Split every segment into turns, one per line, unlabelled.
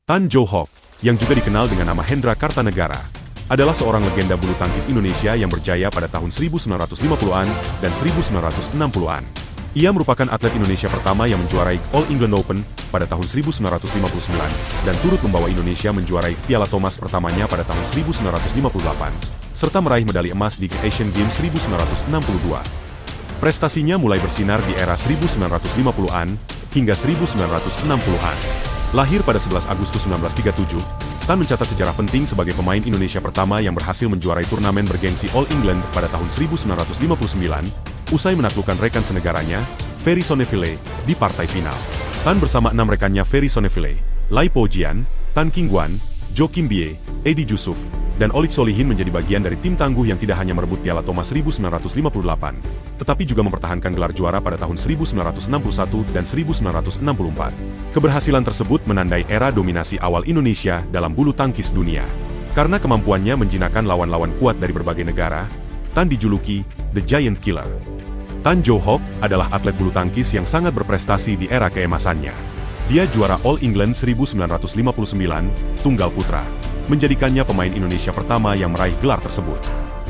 Tan Jo Hock, yang juga dikenal dengan nama Hendra Kartanegara, adalah seorang legenda bulu tangkis Indonesia yang berjaya pada tahun 1950-an dan 1960-an. Ia merupakan atlet Indonesia pertama yang menjuarai All England Open pada tahun 1959 dan turut membawa Indonesia menjuarai Piala Thomas pertamanya pada tahun 1958, serta meraih medali emas di Asian Games 1962. Prestasinya mulai bersinar di era 1950-an hingga 1960-an. Lahir pada 11 Agustus 1937, Tan mencatat sejarah penting sebagai pemain Indonesia pertama yang berhasil menjuarai turnamen bergengsi All England pada tahun 1959, usai menaklukkan rekan senegaranya, Ferry Sonneville, di partai final. Tan bersama 6 rekannya Ferry Sonneville, Lai Po Jian, Tan King Guan, Jo Kim Bie, Edi Jusuf, dan Olik Solihin menjadi bagian dari tim tangguh yang tidak hanya merebut Piala Thomas 1958, tetapi juga mempertahankan gelar juara pada tahun 1961 dan 1964. Keberhasilan tersebut menandai era dominasi awal Indonesia dalam bulu tangkis dunia. Karena kemampuannya menjinakkan lawan-lawan kuat dari berbagai negara, Tan dijuluki The Giant Killer. Tan Jo Hock adalah atlet bulu tangkis yang sangat berprestasi di era keemasannya. Dia juara All England 1959, Tunggal Putra, menjadikannya pemain Indonesia pertama yang meraih gelar tersebut.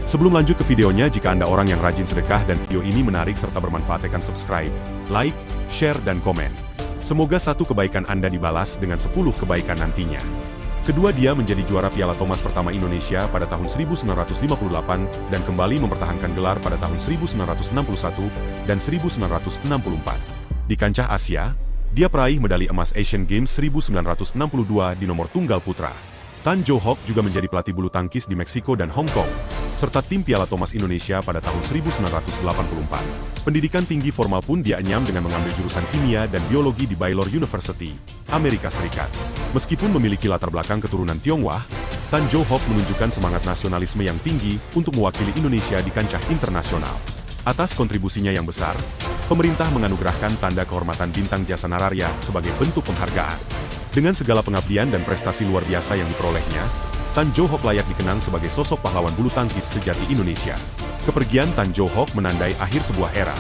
Sebelum lanjut ke videonya, jika Anda orang yang rajin sedekah dan video ini menarik serta bermanfaat, tekan subscribe, like, share, dan komen. Semoga satu kebaikan Anda dibalas dengan 10 kebaikan nantinya. Kedua, dia menjadi juara Piala Thomas pertama Indonesia pada tahun 1958 dan kembali mempertahankan gelar pada tahun 1961 dan 1964. Di kancah Asia, dia peraih medali emas Asian Games 1962 di nomor tunggal putra. Tan Jo Hock juga menjadi pelatih bulu tangkis di Meksiko dan Hong Kong, serta tim Piala Thomas Indonesia pada tahun 1984. Pendidikan tinggi formal pun dia enyam dengan mengambil jurusan kimia dan biologi di Baylor University, Amerika Serikat. Meskipun memiliki latar belakang keturunan Tionghoa, Tan Jo Hock menunjukkan semangat nasionalisme yang tinggi untuk mewakili Indonesia di kancah internasional. Atas kontribusinya yang besar, pemerintah menganugerahkan tanda kehormatan Bintang Jasa Nararya sebagai bentuk penghargaan. Dengan segala pengabdian dan prestasi luar biasa yang diperolehnya, Tan Jo Hock layak dikenang sebagai sosok pahlawan bulu tangkis sejati Indonesia. Kepergian Tan Jo Hock menandai akhir sebuah era,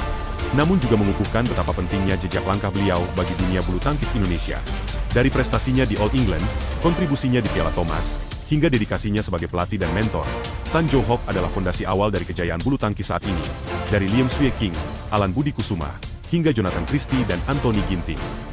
namun juga mengukuhkan betapa pentingnya jejak langkah beliau bagi dunia bulu tangkis Indonesia. Dari prestasinya di All England, kontribusinya di Piala Thomas, hingga dedikasinya sebagai pelatih dan mentor, Tan Jo Hock adalah fondasi awal dari kejayaan bulu tangkis saat ini, dari Liam Swee King, Alan Budi Kusuma, hingga Jonathan Christie dan Anthony Ginting.